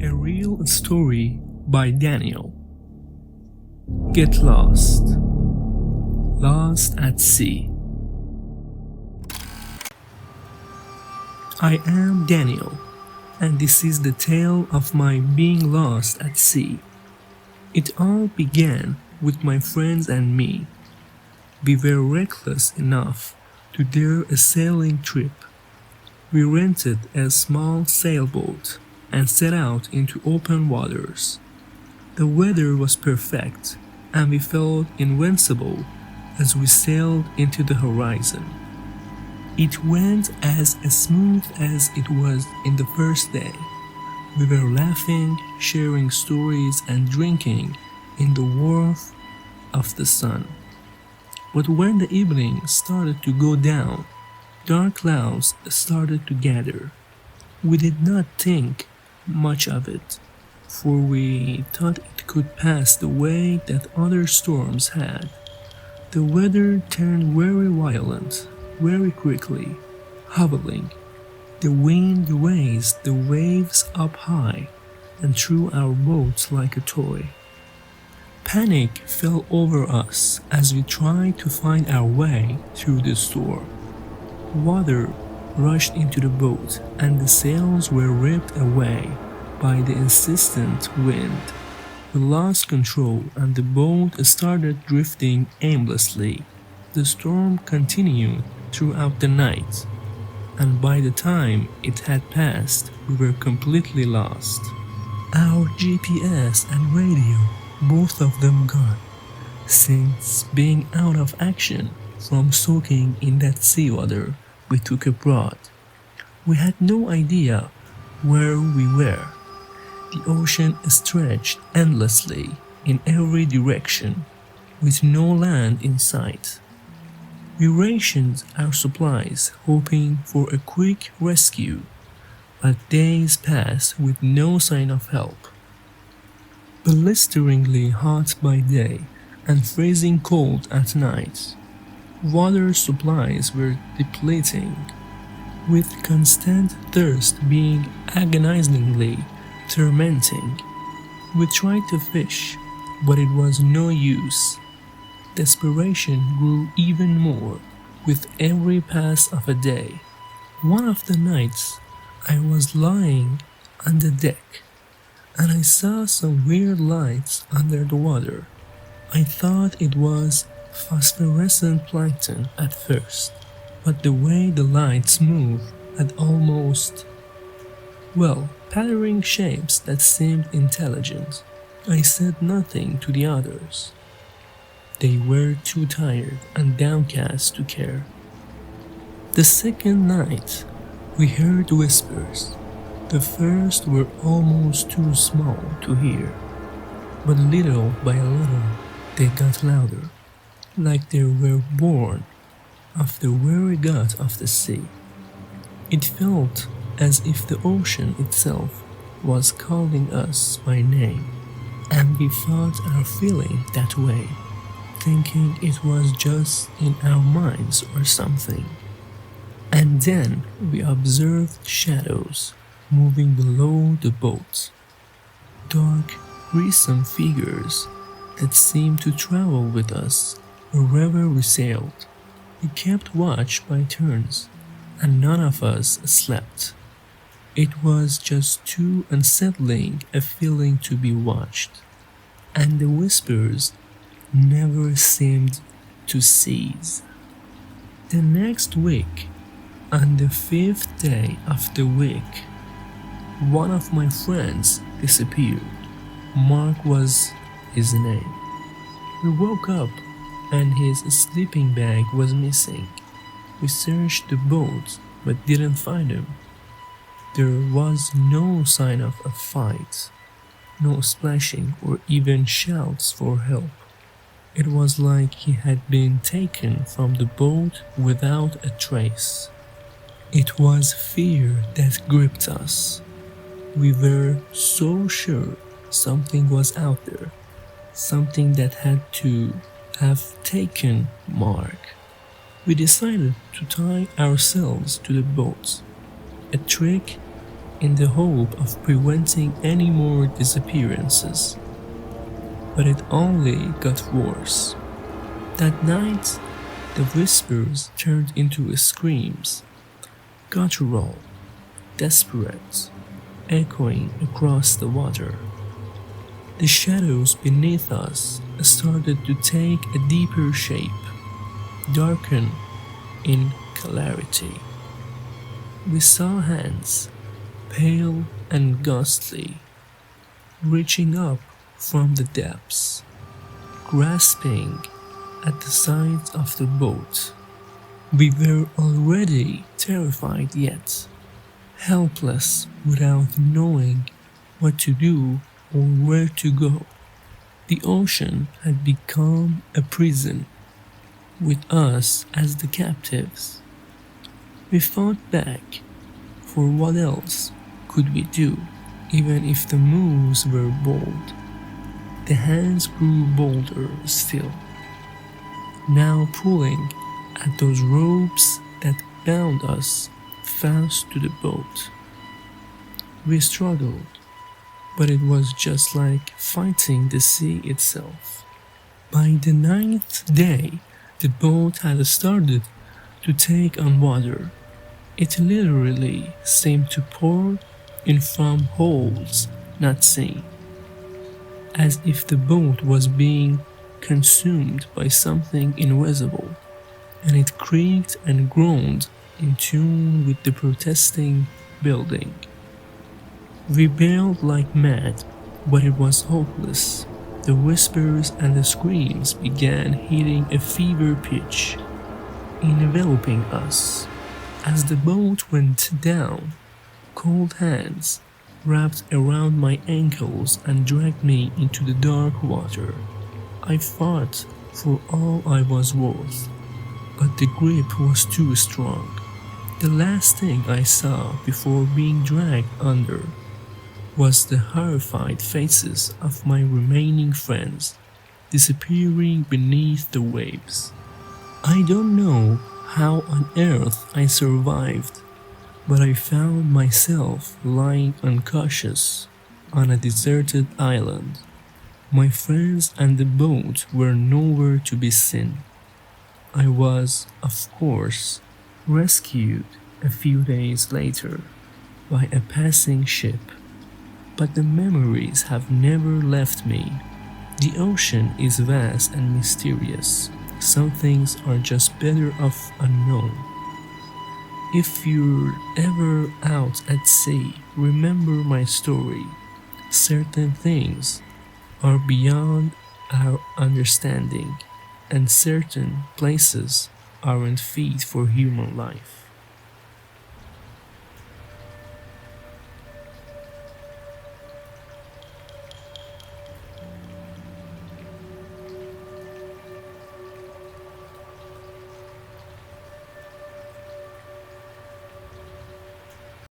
A real story by Daniel. Get lost. Lost at sea. I am Daniel, and this is the tale of my being lost at sea. It all began with my friends and me. We were reckless enough to dare a sailing trip. We rented a small sailboat and set out into open waters. The weather was perfect, and we felt invincible as we sailed into the horizon. It went as smooth as it was in the first day. We were laughing, sharing stories, and drinking in the warmth of the sun. But when the evening started to go down, dark clouds started to gather. We did not think much of it, for we thought it could pass the way that other storms had. The weather turned very violent, very quickly, howling. The wind raised the waves up high and threw our boats like a toy. Panic fell over us as we tried to find our way through the storm. Water rushed into the boat and the sails were ripped away by the insistent wind. We lost control and the boat started drifting aimlessly. The storm continued throughout the night, and by the time it had passed, we were completely lost. Our GPS and radio, both of them gone, since being out of action from soaking in that seawater we took abroad. We had no idea where we were. The ocean stretched endlessly in every direction, with no land in sight. We rationed our supplies, hoping for a quick rescue, but days passed with no sign of help. Blisteringly hot by day and freezing cold at night, water supplies were depleting, with constant thirst being agonizingly tormenting. We tried to fish, but it was no use. Desperation grew even more with every pass of a day. One of the nights, I was lying on the deck, and I saw some weird lights under the water. I thought it was phosphorescent plankton at first, but the way the lights moved had almost, pattering shapes that seemed intelligent. I said nothing to the others. They were too tired and downcast to care. The second night, we heard whispers. The first were almost too small to hear, but little by little they got louder, like they were born of the very god of the sea. It felt as if the ocean itself was calling us by name, and we thought our feeling that way, thinking it was just in our minds or something. And then we observed shadows moving below the boat, dark, gruesome figures that seemed to travel with us wherever we sailed. We kept watch by turns, and none of us slept. It was just too unsettling a feeling to be watched, and the whispers never seemed to cease. The next week, on the 5th day of the week, one of my friends disappeared. Mark was his name. We woke up and his sleeping bag was missing. We searched the boat but didn't find him. There was no sign of a fight, no splashing or even shouts for help. It was like he had been taken from the boat without a trace. It was fear that gripped us. We were so sure something was out there, something that had to have taken Mark. We decided to tie ourselves to the boat, a trick in the hope of preventing any more disappearances. But it only got worse. That night, the whispers turned into screams, guttural, desperate, echoing across the water. The shadows beneath us started to take a deeper shape, darken in clarity. We saw hands, pale and ghostly, reaching up from the depths, grasping at the sides of the boat. We were already terrified yet helpless without knowing what to do or where to go. The ocean had become a prison, with us as the captives. We fought back, for what else could we do, even if the moves were bold? The hands grew bolder still, now pulling at those ropes that bound us fast to the boat. We struggled, but it was just like fighting the sea itself. By the ninth day, the boat had started to take on water. It literally seemed to pour in from holes not seen, as if the boat was being consumed by something invisible, and it creaked and groaned in tune with the protesting building. We bailed like mad, but it was hopeless. The whispers and the screams began hitting a fever pitch, enveloping us. As the boat went down, cold hands wrapped around my ankles and dragged me into the dark water. I fought for all I was worth, but the grip was too strong. The last thing I saw before being dragged under was the horrified faces of my remaining friends disappearing beneath the waves. I don't know how on earth I survived, but I found myself lying unconscious on a deserted island. My friends and the boat were nowhere to be seen. I was, of course, rescued a few days later by a passing ship, but the memories have never left me. The ocean is vast and mysterious. Some things are just better off unknown. If you're ever out at sea, remember my story. Certain things are beyond our understanding, and certain places aren't fit for human life.